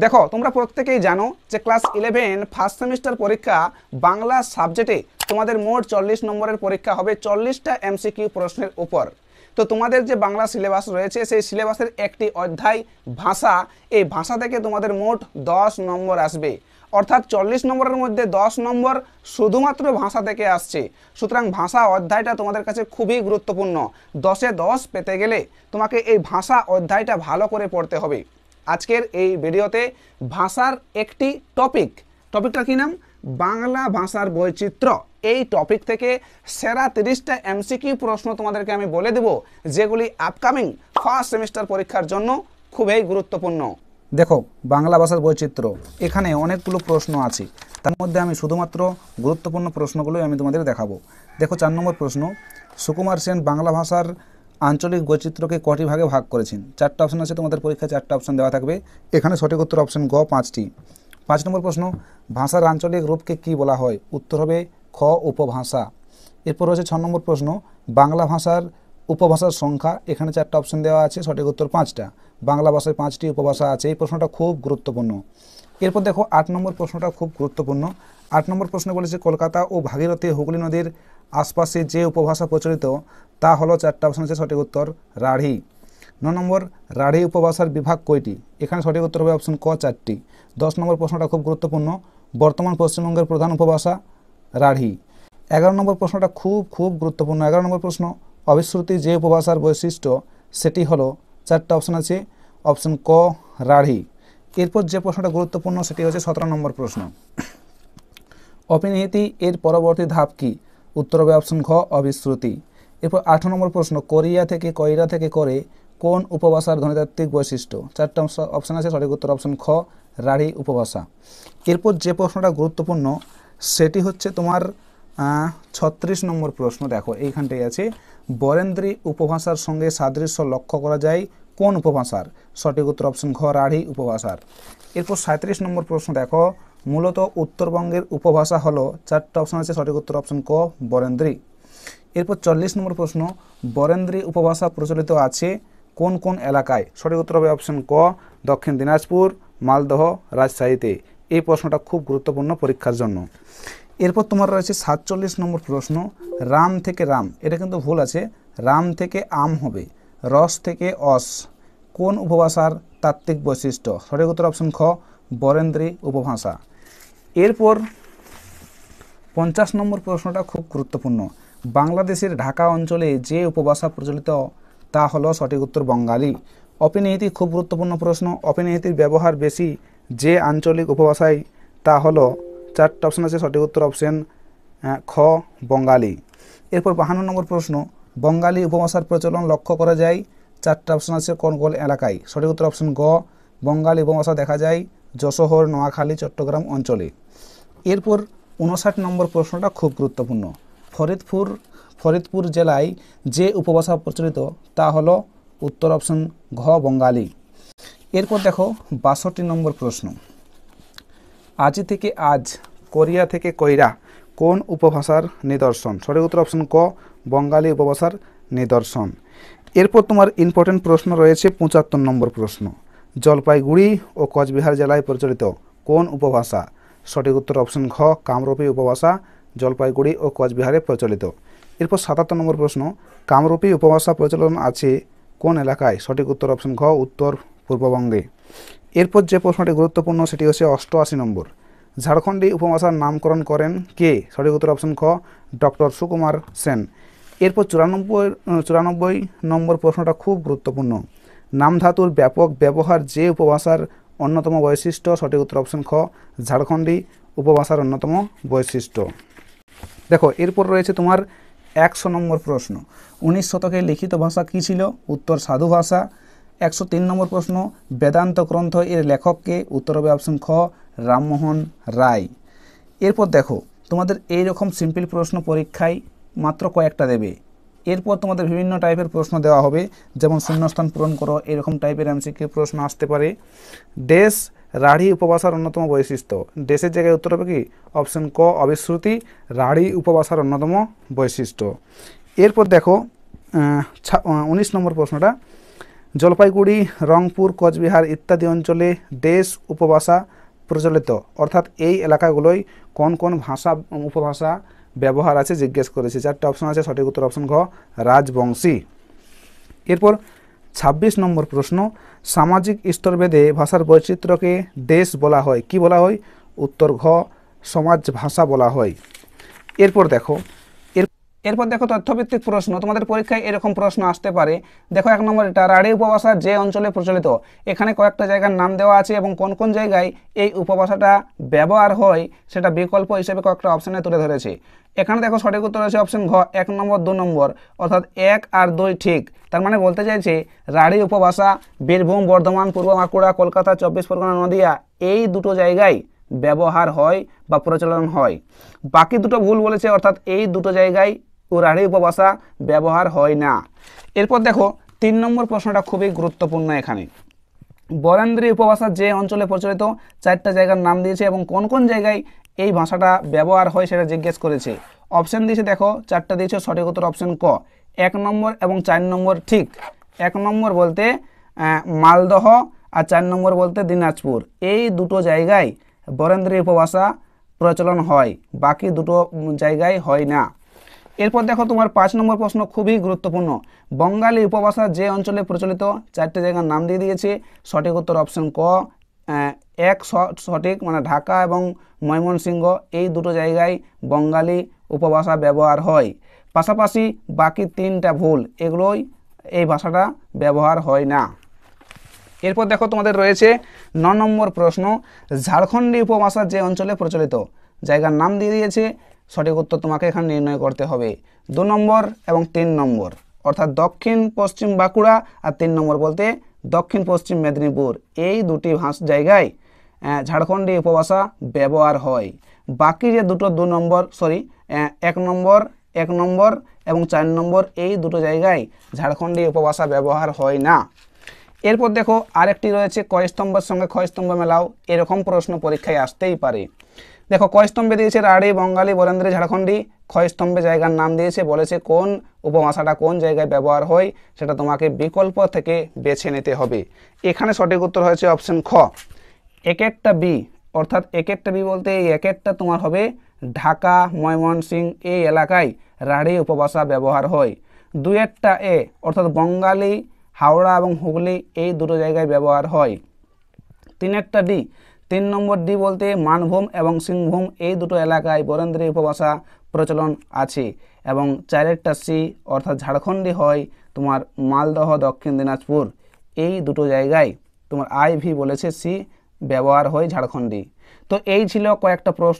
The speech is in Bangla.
দেখো তোমরা প্রত্যেকেই জানো যে ক্লাস 11 ফার্স্ট সেমিস্টার পরীক্ষা বাংলা সাবজেক্টে তোমাদের মোট 40 নম্বরের পরীক্ষা হবে 40টা এমসিকিউ প্রশ্নের উপর। তো তোমাদের যে বাংলা সিলেবাস রয়েছে সেই সিলেবাসের একটি অধ্যায় ভাষা, এই ভাষা থেকে তোমাদের মোট 10 নম্বর আসবে, অর্থাৎ 40 নম্বরের মধ্যে 10 নম্বর শুধুমাত্র ভাষা থেকে আসছে। সুতরাং ভাষা অধ্যায়টা তোমাদের কাছে খুবই গুরুত্বপূর্ণ। 10-এ 10 পেতে গেলে তোমাকে এই ভাষা অধ্যায়টা ভালো করে পড়তে হবে। আজকের এই ভিডিওতে ভাষার একটি টপিকটা কি নাম? বাংলা ভাষার বৈচিত্র্য। এই টপিক থেকে সেরা 30টা এমসিকিউ প্রশ্ন তোমাদেরকে আমি বলে দেব, যেগুলি আপকামিং ফার্স্ট সেমিস্টার পরীক্ষার জন্য খুবই গুরুত্বপূর্ণ। দেখো বাংলা ভাষার বৈচিত্র্য, এখানে অনেকগুলো প্রশ্ন আছে, তার মধ্যে আমি শুধুমাত্র গুরুত্বপূর্ণ প্রশ্নগুলোই আমি তোমাদের দেখাবো। দেখো 4 নম্বর প্রশ্ন, সুকুমার সেন বাংলা ভাষার আঞ্চলিক বৈচিত্র্যকে কটি ভাগে ভাগ করেছেন? 4টা অপশন আছে, তোমাদের পরীক্ষায় 4টা অপশন দেওয়া থাকবে। এখানে সঠিক উত্তর অপশন গ 5টি। 5 নম্বর প্রশ্ন, ভাষার আঞ্চলিক রূপকে কি বলা হয়? উত্তর হবে খ উপভাষা। এরপর রয়েছে 6 নম্বর প্রশ্ন, বাংলা ভাষার উপভাষার সংখ্যা। এখানে 4টা অপশন দেওয়া আছে, সঠিক উত্তর 5টা। বাংলা ভাষায় 5টি উপভাষা আছে, এই প্রশ্নটা খুব গুরুত্বপূর্ণ। এরপর দেখো 8 নম্বর প্রশ্নটা খুব গুরুত্বপূর্ণ। 8 নম্বর প্রশ্ন বলেছে কলকাতা ও ভাগীরথী হুগলি নদীর আশপাশে যে উপভাষা প্রচলিত তা হলো, 4টা অপশন আছে, সঠিক উত্তর রাঢ়ী। 9 নম্বর, রাঢ়ী উপভাষার বিভাগ কয়টি? এখানে সঠিক উত্তর হবে অপশন ক 4টি। 10 নম্বর প্রশ্নটা খুব গুরুত্বপূর্ণ, বর্তমান পশ্চিমবঙ্গের প্রধান উপভাষা রাঢ়ী। 11 নম্বর প্রশ্নটা খুব গুরুত্বপূর্ণ। 11 নম্বর প্রশ্ন, অবিশ্রুতি যে উপভাষার বৈশিষ্ট্য সেটি হলো, 4টা অপশন আছে, অপশন ক রাঢ়ী। এরপর যে প্রশ্নটা গুরুত্বপূর্ণ সেটি হচ্ছে 17 নম্বর প্রশ্ন, অপিনিহিতি এর পরবর্তী ধাপ কি? উত্তর হবে অপশন খ অবিশ্রুতি। এরপর 18 নম্বর প্রশ্ন, কোরিয়া থেকে কইরা থেকে করে কোন উপভাষার ধ্বনিতাত্ত্বিক বৈশিষ্ট্য? 4টা অপশন আছে, সঠিক উত্তর অপশন খ রাঢ়ী উপভাষা। এরপর যে প্রশ্নটা গুরুত্বপূর্ণ সেটি হচ্ছে তোমার 36 নম্বর প্রশ্ন। দেখো এইখানটাই আছে, বরেন্দ্রী উপভাষার সঙ্গে সাদৃশ্য লক্ষ্য করা যায় কোন উপভাষার? সঠিক উত্তর অপশন ঘ রাঢ়ী উপভাষার। এরপর 37 নম্বর প্রশ্ন, দেখো মূলত উত্তরবঙ্গের উপভাষা হলো, 4টা অপশন আছে, সঠিক উত্তর অপশন ক বরেন্দ্রী। এরপর 40 নম্বর প্রশ্ন, বরেন্দ্রী উপভাষা প্রচলিত আছে কোন কোন এলাকায়? সঠিক উত্তর হবে অপশন ক দক্ষিণ দিনাজপুর, মালদহ, রাজশাহীতে। এই প্রশ্নটা খুব গুরুত্বপূর্ণ পরীক্ষার জন্য। এরপর তোমার রয়েছে 47 নম্বর প্রশ্ন, রাম থেকে রাম, এটা কিন্তু ভুল আছে, রাম থেকে আম হবে, রস থেকে অস কোন উপভাষার তাত্ত্বিক বৈশিষ্ট্য? সঠিক উত্তর অপশন খ বরেন্দ্রী উপভাষা। এরপর 50 নম্বর প্রশ্নটা খুব গুরুত্বপূর্ণ, বাংলাদেশের ঢাকা অঞ্চলে যে উপভাষা প্রচলিত তা হলো, সঠিক উত্তর বঙ্গালী। অপিনিহিতি খুব গুরুত্বপূর্ণ প্রশ্ন, অপিনিহিতির ব্যবহার বেশি যে আঞ্চলিক উপভাষায় তা হলো, 4টা অপশন আছে, সঠিক উত্তর অপশন খ বঙ্গালী। এরপর 52 নম্বর প্রশ্ন, বঙ্গালী উপভাষার প্রচলন লক্ষ্য করা যায়, 4টা অপশন আছে, কোন কোন এলাকায়? সঠিক উত্তর অপশন গ বঙ্গালী উপভাষা দেখা যায় যশোহর, নোয়াখালী, চট্টগ্রাম অঞ্চলে। এরপর 59 নম্বর প্রশ্নটা খুব গুরুত্বপূর্ণ, ফরিদপুর জেলায় যে উপভাষা প্রচলিত তা হলো, উত্তর অপশন ঘ বঙ্গালী। এরপর দেখো 62 নম্বর প্রশ্ন, আজি থেকে আজ, কোরিয়া থেকে কইরা কোন উপভাষার নিদর্শন? সঠিক উত্তর অপশন ক বঙ্গালী উপভাষার নিদর্শন। এরপর তোমার ইম্পর্টেন্ট প্রশ্ন রয়েছে 75 নম্বর প্রশ্ন, জলপাইগুড়ি ও কোচবিহার জেলায় প্রচলিত কোন উপভাষা? সঠিক উত্তর অপশন ঘ কামরূপী উপভাষা জলপাইগুড়ি ও কোচবিহারে প্রচলিত। এরপর 77 নম্বর প্রশ্ন, কামরূপী উপভাষা প্রচলন আছে কোন এলাকায়? সঠিক উত্তর অপশন ঘ উত্তর পূর্ববঙ্গে। এরপর যে প্রশ্নটি গুরুত্বপূর্ণ সেটি হচ্ছে 88 নম্বর, ঝাড়খণ্ডী উপভাষার নামকরণ করেন কে? সঠিক উত্তর অপশন খ ডক্টর সুকুমার সেন। এরপর 94 নম্বর প্রশ্নটা খুব গুরুত্বপূর্ণ, নামধাতুর ব্যাপক ব্যবহার যে উপভাষার অন্যতম বৈশিষ্ট্য? সঠিক উত্তর অপশন খ ঝাড়খণ্ডী উপভাষার অন্যতম বৈশিষ্ট্য। দেখো এরপর রয়েছে তোমার 100 নম্বর প্রশ্ন, 19 শতকে লিখিত ভাষা কী ছিল? উত্তর সাধু ভাষা। 103 নম্বর প্রশ্ন, বেদান্ত গ্রন্থ এর লেখককে? উত্তর হবে অপশন খ রামমোহন রায়। এরপর দেখো তোমাদের এইরকম সিম্পল প্রশ্ন পরীক্ষায় মাত্র কয়েকটা দেবে। এরপর তোমাদের বিভিন্ন টাইপের প্রশ্ন দেওয়া হবে, যেমন শূন্যস্থান পূরণ করো, এরকম টাইপের এমসিকিউ প্রশ্ন আসতে পারে। দেশ রাঢ়ী উপভাষার অন্যতম বৈশিষ্ট্য, দেশের জায়গায় উত্তর হবে কি অপশন ক অবিশ্রুতি, রাঢ়ী উপভাষার অন্যতম বৈশিষ্ট্য। এরপর দেখো 19 নম্বর প্রশ্নটা, জলপাইগুড়ি, রংপুর, কোচবিহার ইত্যাদি অঞ্চলে দেশ উপভাষা প্রচলিত, অর্থাৎ এই এলাকাগুলোয় কোন কোন ভাষা উপভাষা ব্যবহার আছে জিজ্ঞেস করেছে। 4টে অপশন আছে, সঠিক উত্তর অপশন ঘ রাজবংশী। এরপর 26 নম্বর প্রশ্ন, সামাজিক স্তরভেদে ভাষার বৈচিত্র্যকে দেশ বলা হয়, কি বলা হয়? উত্তর ঘ সমাজ ভাষা বলা হয়। এরপর দেখো তথ্যভিত্তিক প্রশ্ন, তোমাদের পরীক্ষায় এরকম প্রশ্ন আসতে পারে। দেখো 1 নম্বর, এটা রাঢ়ী উপভাষা যে অঞ্চলে প্রচলিত, এখানে কয়েকটা জায়গার নাম দেওয়া আছে এবং কোন কোন জায়গায় এই উপভাষাটা ব্যবহার হয় সেটা বিকল্প হিসেবে কয়েকটা অপশানে তুলে ধরেছে। এখানে দেখো সঠিক উত্তর আছে অপশন ঘ 1 নম্বর 2 নম্বর, অর্থাৎ 1 আর 2 ঠিক। তার মানে বলতে চাইছে রাঢ়ী উপভাষা বীরভূম, বর্ধমান, পূর্ব বাঁকুড়া, কলকাতা, 24 পরগনা, নদিয়া এই দুটো জায়গায় ব্যবহার হয় বা প্রচলন হয়। বাকি দুটো ভুল বলেছে, অর্থাৎ এই দুটো জায়গায় রাঢ়ী উপভাষা ব্যবহার হয় না। এরপর দেখো 3 নম্বর প্রশ্নটা খুবই গুরুত্বপূর্ণ। এখানে বরেন্দ্রী উপভাষা যে অঞ্চলে প্রচলিত 4টা জায়গার নাম দিয়েছে এবং কোন কোন জায়গায় এই ভাষাটা ব্যবহার হয় সেটা জিজ্ঞেস করেছে। অপশন দিয়েছে, দেখো 4টা দিয়েছে, সঠিক উত্তর অপশন ক 1 নম্বর এবং 4 নম্বর ঠিক। 1 নম্বর বলতে মালদহ আর 4 নম্বর বলতে দিনাজপুর, এই দুটো জায়গায় বরেন্দ্রী উপভাষা প্রচলন হয়, বাকি দুটো জায়গায় হয় না। এরপর দেখো তোমার 5 নম্বর প্রশ্ন খুবই গুরুত্বপূর্ণ, বঙ্গালী উপভাষা যে অঞ্চলে প্রচলিত 4টে জায়গার নাম দিয়ে দিয়েছে, সঠিক উত্তর অপশন ক 1 সঠিক, মানে ঢাকা এবং ময়মনসিংহ এই দুটো জায়গায় বঙ্গালী উপভাষা ব্যবহার হয়। পাশাপাশি বাকি 3টা ভুল, এগুলোই এই ভাষাটা ব্যবহার হয় না। এরপর দেখো তোমাদের রয়েছে 9 নম্বর প্রশ্ন, ঝাড়খণ্ডী উপভাষা যে অঞ্চলে প্রচলিত, জায়গার নাম দিয়ে দিয়েছে, সঠিক উত্তর তোমাকে এখানে নির্ণয় করতে হবে। 2 নম্বর এবং 3 নম্বর, অর্থাৎ দক্ষিণ পশ্চিম বাঁকুড়া আর 3 নম্বর বলতে দক্ষিণ পশ্চিম মেদিনীপুর, এই দুটি জায়গায় ঝাড়খণ্ডী উপভাষা ব্যবহার হয়। বাকি যে দুটো 2 নম্বর 1 নম্বর এবং 4 নম্বর এই দুটো জায়গায় ঝাড়খণ্ডী উপভাষা ব্যবহার হয় না। এরপর দেখো আরেকটি রয়েছে, কয়স্তম্ভের সঙ্গে ক্ষয়স্তম্ভ মেলাও, এরকম প্রশ্ন পরীক্ষায় আসতেই পারে। দেখো কয়স্তম্ভে দিয়েছে রাঢ়ী, বঙ্গালী, বরেন্দ্রী, ঝাড়খণ্ডী, ক্ষয়স্তম্ভে জায়গার নাম দিয়েছে, বলেছে কোন উপভাষাটা কোন জায়গায় ব্যবহার হয় সেটা তোমাকে বিকল্প থেকে বেছে নিতে হবে। এখানে সঠিক উত্তর হয়েছে অপশন খ 1 বি, অর্থাৎ 1 বি বলতে এই 1 তোমার হবে ঢাকা, ময়মনসিংহ এই এলাকায় রাঢ়ী উপভাষা ব্যবহার হয়। 2 এ, অর্থাৎ বঙ্গালী, হাওড়া এবং হুগলি এই দুটো জায়গায় ব্যবহার হয়। 3 ডি, 3 নম্বর ডি বলতে মানভূম এবং সিংভূম এই দুটো এলাকায় বরেন্দ্রী উপভাষা প্রচলন আছে। এবং 4 সি, অর্থাৎ ঝাড়খণ্ডী হয় তোমার মালদহ, দক্ষিণ দিনাজপুর এই দুটো জায়গায় তোমার আই ভি বলেছে সি ব্যবহার হয় ঝাড়খণ্ডী। তো এই ছিল কয়েকটা প্রশ্ন।